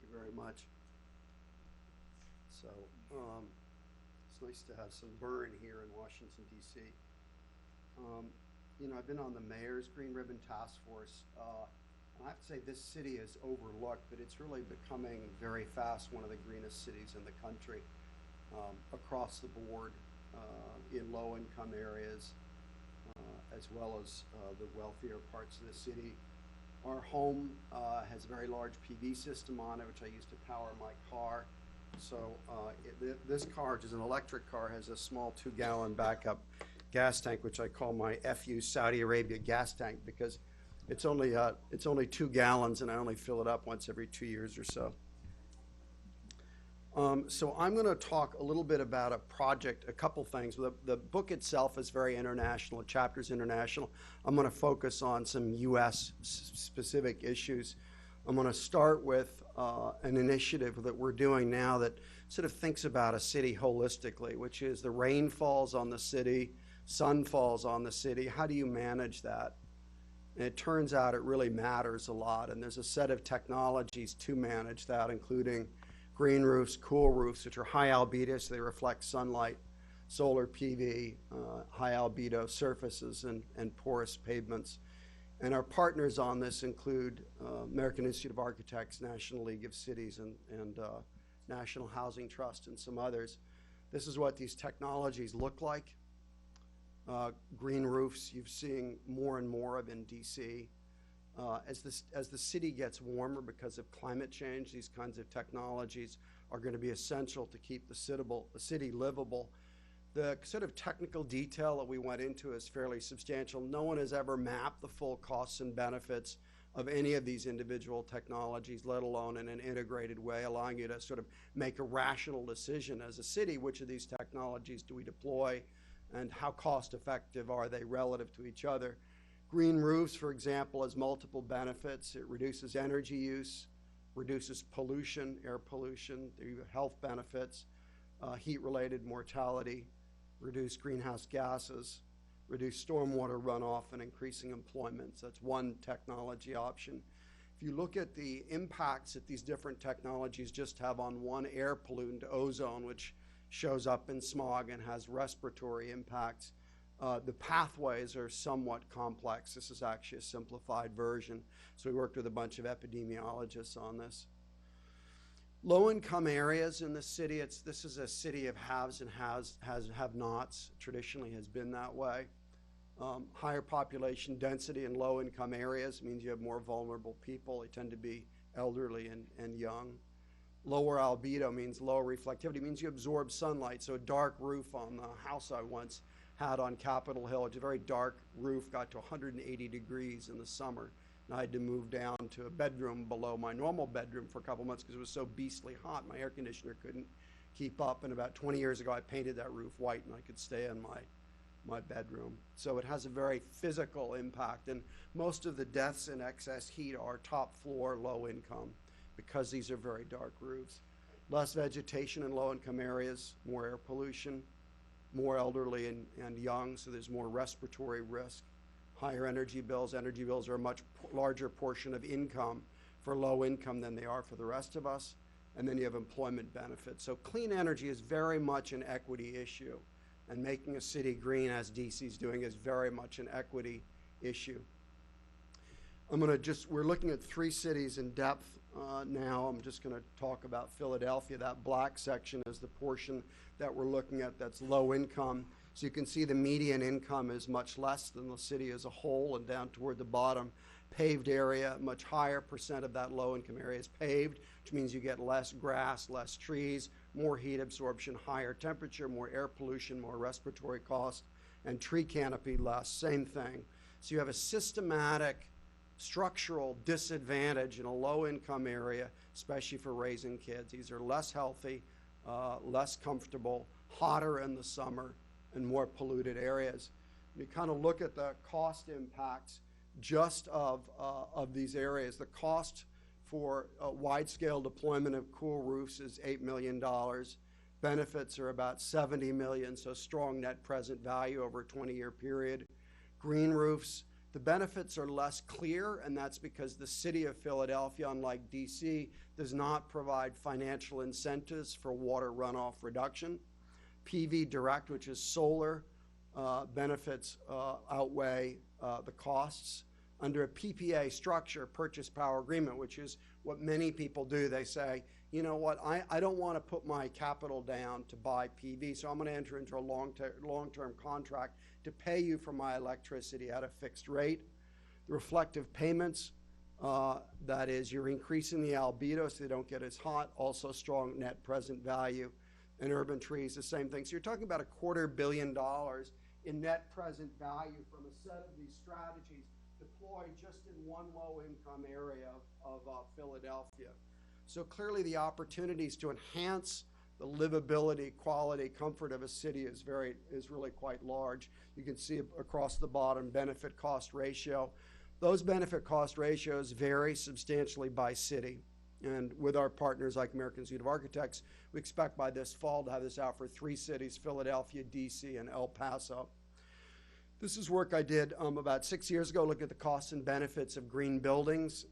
you very much. So it's nice to have some burn here in Washington, D.C. I've been on the mayor's Green Ribbon Task Force. And I have to say this city is overlooked, but it's really becoming very fast one of the greenest cities in the country across the board in low-income areas as well as the wealthier parts of the city. Our home has a very large PV system on it, which I use to power my car. So this car, which is an electric car, has a small 2-gallon backup gas tank, which I call my FU Saudi Arabia gas tank, because it's only 2 gallons, and I only fill it up once every 2 years or so. So I'm going to talk a little bit about a project, a couple things. The book itself is very international. The chapter's international. I'm going to focus on some U.S. specific issues. I'm going to start with an initiative that we're doing now that sort of thinks about a city holistically, which is the rain falls on the city, sun falls on the city. How do you manage that? And it turns out it really matters a lot, and there's a set of technologies to manage that, including green roofs, cool roofs, which are high albedo, so they reflect sunlight, solar PV, high albedo surfaces, and porous pavements. And our partners on this include American Institute of Architects, National League of Cities, and National Housing Trust, and some others. This is what these technologies look like. Green roofs, you're seeing more and more of in DC. As the city gets warmer because of climate change, these kinds of technologies are going to be essential to keep the city livable. The sort of technical detail that we went into is fairly substantial. No one has ever mapped the full costs and benefits of any of these individual technologies, let alone in an integrated way, allowing you to sort of make a rational decision as a city, which of these technologies do we deploy, and how cost effective are they relative to each other. Green roofs, for example, has multiple benefits. It reduces energy use, reduces pollution, air pollution, the health benefits, heat-related mortality, reduce greenhouse gases, reduce stormwater runoff, and increasing employment. So that's one technology option. If you look at the impacts that these different technologies just have on one air pollutant, ozone, which shows up in smog and has respiratory impacts, the pathways are somewhat complex. This is actually a simplified version. So we worked with a bunch of epidemiologists on this. Low-income areas in the city, this is a city of haves and have-nots, traditionally has been that way. Higher population density in low-income areas means you have more vulnerable people. They tend to be elderly and young. Lower albedo means lower reflectivity, means you absorb sunlight. So a dark roof on the house I once had on Capitol Hill, it's a very dark roof, got to 180 degrees in the summer. And I had to move down to a bedroom below my normal bedroom for a couple months because it was so beastly hot. My air conditioner couldn't keep up. And about 20 years ago, I painted that roof white and I could stay in my bedroom. So it has a very physical impact. And most of the deaths in excess heat are top floor, low income, because these are very dark roofs. Less vegetation in low income areas, more air pollution, more elderly and young, so there's more respiratory risk. Higher energy bills. Energy bills are a much larger portion of income for low income than they are for the rest of us. And then you have employment benefits. So clean energy is very much an equity issue. And making a city green, as DC's doing, is very much an equity issue. We're looking at 3 cities in depth now. I'm just going to talk about Philadelphia. That black section is the portion that we're looking at that's low income. So you can see the median income is much less than the city as a whole, and down toward the bottom, paved area, much higher percent of that low income area is paved, which means you get less grass, less trees, more heat absorption, higher temperature, more air pollution, more respiratory cost, and tree canopy less, same thing. So you have a systematic structural disadvantage in a low income area, especially for raising kids. These are less healthy, less comfortable, hotter in the summer, and more polluted areas. You kind of look at the cost impacts just of these areas. The cost for a wide-scale deployment of cool roofs is $8 million. Benefits are about $70 million, so strong net present value over a 20-year period. Green roofs The benefits are less clear, and that's because the city of Philadelphia, unlike DC, does not provide financial incentives for water runoff reduction. PV direct, which is solar, benefits outweigh the costs. Under a PPA structure, purchase power agreement, which is what many people do, they say, you know what, I don't want to put my capital down to buy PV, so I'm going to enter into a long-term contract to pay you for my electricity at a fixed rate. The reflective payments, that is, you're increasing the albedo so they don't get as hot, also strong net present value. And urban trees, the same thing. So you're talking about $250 million in net present value from a set of these strategies deployed just in one low-income area of Philadelphia. So clearly the opportunities to enhance the livability, quality, comfort of a city is really quite large. You can see across the bottom benefit cost ratio. Those benefit cost ratios vary substantially by city. And with our partners like American Institute of Architects, we expect by this fall to have this out for 3 cities, Philadelphia, DC, and El Paso. This is work I did about 6 years ago, looking at the costs and benefits of green buildings.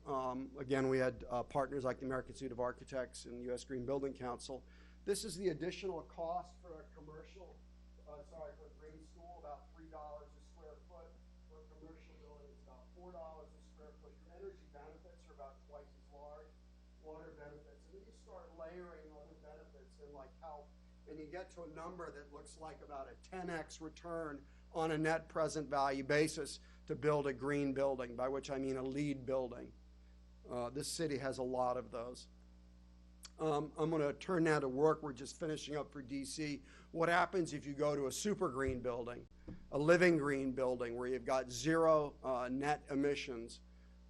Again, we had partners like the American Institute of Architects and U.S. Green Building Council. This is the additional cost for a commercial, for a green school, about $3 a square foot. For a commercial building, it's about $4 a square foot. Your energy benefits are about twice as large, water benefits, and then you start layering other benefits in like health, and you get to a number that looks like about a 10x return on a net present value basis to build a green building, by which I mean a LEED building. This city has a lot of those. I'm going to turn now to work. We're just finishing up for DC. What happens if you go to a super green building, a living green building where you've got zero net emissions,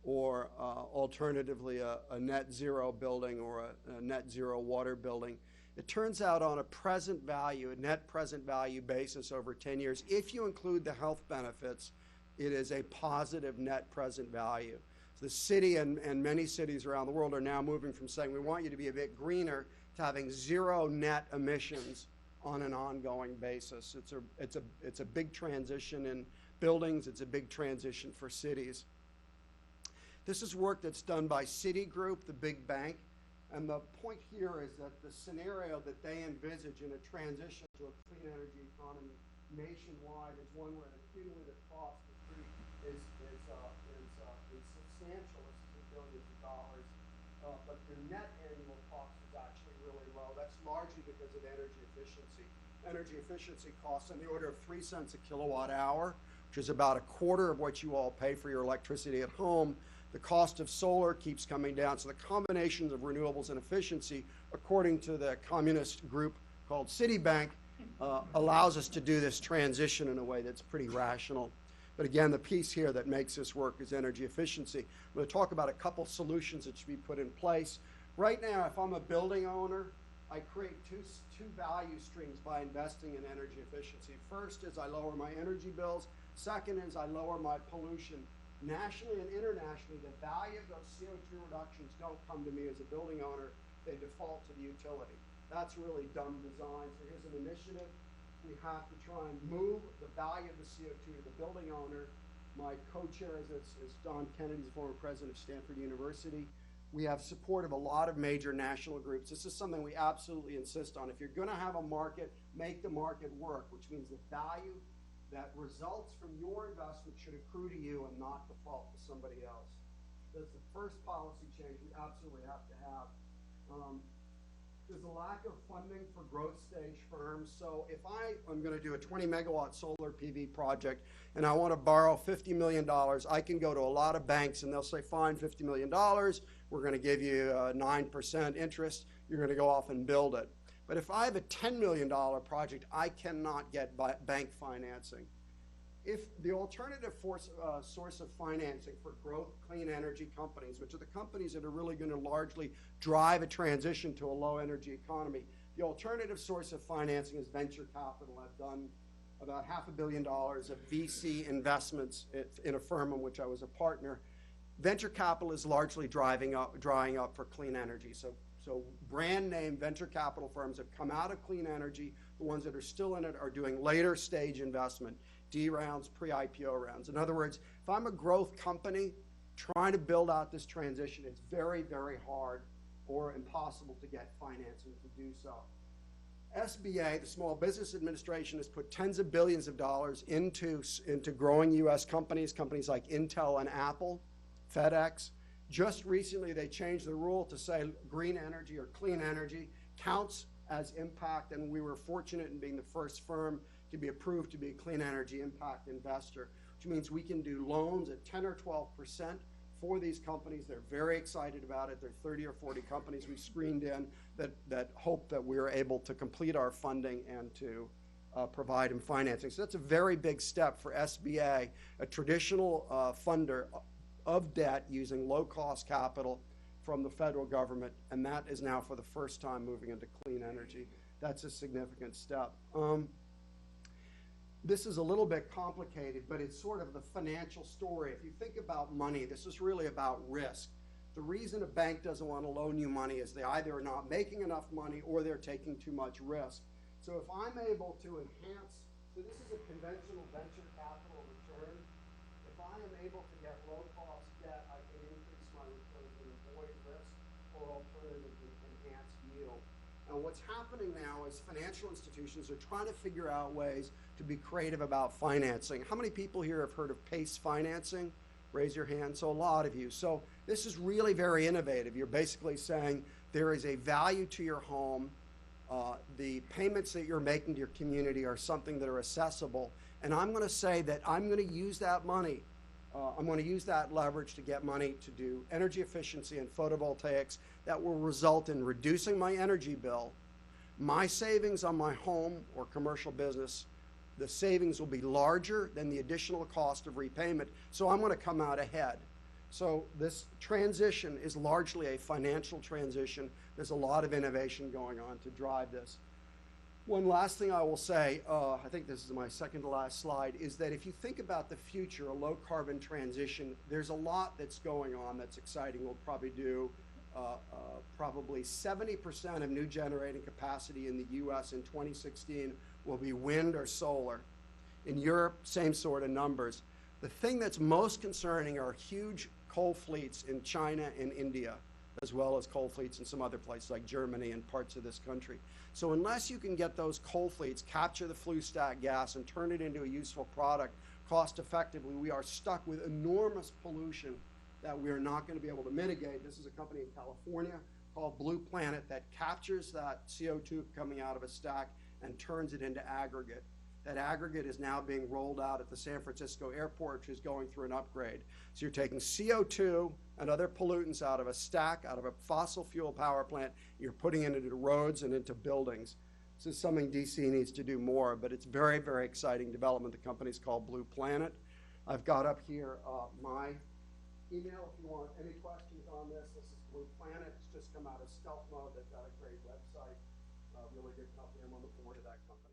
or alternatively a net zero building or a net zero water building? It turns out on a present value, a net present value basis over 10 years, if you include the health benefits, it is a positive net present value. The city and many cities around the world are now moving from saying we want you to be a bit greener to having zero net emissions on an ongoing basis. It's a big transition in buildings. It's a big transition for cities. This is work that's done by Citigroup, the big bank. And the point here is that the scenario that they envisage in a transition to a clean energy economy nationwide is one where the cumulative cost is substantial. It's billions of dollars, but the net annual cost is actually really low. That's largely because of energy efficiency. Energy efficiency costs on the order of 3 cents a kilowatt hour, which is about a quarter of what you all pay for your electricity at home. The cost of solar keeps coming down. So the combinations of renewables and efficiency, according to the communist group called Citibank, allows us to do this transition in a way that's pretty rational. But again, the piece here that makes this work is energy efficiency. I'm going to talk about a couple solutions that should be put in place. Right now, if I'm a building owner, I create two value streams by investing in energy efficiency. First is I lower my energy bills. Second is I lower my pollution. Nationally and internationally, the value of those CO2 reductions don't come to me as a building owner. They default to the utility. That's really dumb design. So here's an initiative. We have to try and move the value of the CO2 to the building owner. My co-chair is Don Kennedy, the former president of Stanford University. We have support of a lot of major national groups. This is something we absolutely insist on. If you're going to have a market, make the market work, which means the value that results from your investment should accrue to you and not default to somebody else. That's the first policy change we absolutely have to have. There's a lack of funding for growth stage firms. So if I am going to do a 20 megawatt solar PV project and I want to borrow $50 million, I can go to a lot of banks and they'll say, fine, $50 million, we're going to give you 9% interest, you're going to go off and build it. But if I have a $10 million project, I cannot get bank financing. If the alternative source of financing for growth clean energy companies, which are the companies that are really going to largely drive a transition to a low energy economy, the alternative source of financing is venture capital. I've done about $500 million of VC investments in a firm in which I was a partner. Venture capital is largely drying up for clean energy. So brand name venture capital firms have come out of clean energy. The ones that are still in it are doing later stage investment. D rounds, pre-IPO rounds. In other words, if I'm a growth company trying to build out this transition, it's very, very hard or impossible to get financing to do so. SBA, the Small Business Administration, has put tens of billions of dollars into growing U.S. companies like Intel and Apple, FedEx. Just recently, they changed the rule to say green energy or clean energy counts as impact, and we were fortunate in being the first firm to be approved to be a clean energy impact investor, which means we can do loans at 10 or 12% for these companies. They're very excited about it. There are 30 or 40 companies we screened in that hope that we're able to complete our funding and to provide them financing. So that's a very big step for SBA, a traditional funder of debt using low-cost capital from the federal government, and that is now for the first time moving into clean energy. That's a significant step. This is a little bit complicated, but it's sort of the financial story. If you think about money, this is really about risk. The reason a bank doesn't want to loan you money is they either are not making enough money or they're taking too much risk. So if I'm able to enhance, so this is a conventional venture capital return. If I am able to get low-cost debt, I can increase my returns and avoid risk, or alternatively enhance yield. And what's happening now is financial institutions are trying to figure out ways to be creative about financing. How many people here have heard of PACE financing? Raise your hand. So a lot of you. So this is really very innovative. You're basically saying there is a value to your home. The payments that you're making to your community are something that are accessible. And I'm going to say that I'm going to use that money. I'm going to use that leverage to get money to do energy efficiency and photovoltaics that will result in reducing my energy bill. My savings on my home or commercial business, the savings will be larger than the additional cost of repayment, so I'm going to come out ahead. So this transition is largely a financial transition. There's a lot of innovation going on to drive this. One last thing I will say, I think this is my second to last slide, is that if you think about the future, a low carbon transition, there's a lot that's going on that's exciting. We'll probably do probably 70% of new generating capacity in the US in 2016 will be wind or solar. In Europe, same sort of numbers. The thing that's most concerning are huge coal fleets in China and India, as well as coal fleets in some other places like Germany and parts of this country. So unless you can get those coal fleets, capture the flue stack gas and turn it into a useful product cost effectively, we are stuck with enormous pollution that we are not going to be able to mitigate. This is a company in California called Blue Planet that captures that CO2 coming out of a stack and turns it into aggregate. That aggregate is now being rolled out at the San Francisco airport, which is going through an upgrade. So you're taking CO2 and other pollutants out of a stack, out of a fossil fuel power plant, you're putting it into roads and into buildings. This is something DC needs to do more, but it's very, very exciting development. The company's called Blue Planet. I've got up here my email if you want any questions on this. This is Blue Planet. It's just come out of stealth mode. They've got a great website, really good company. I'm on the board of that company.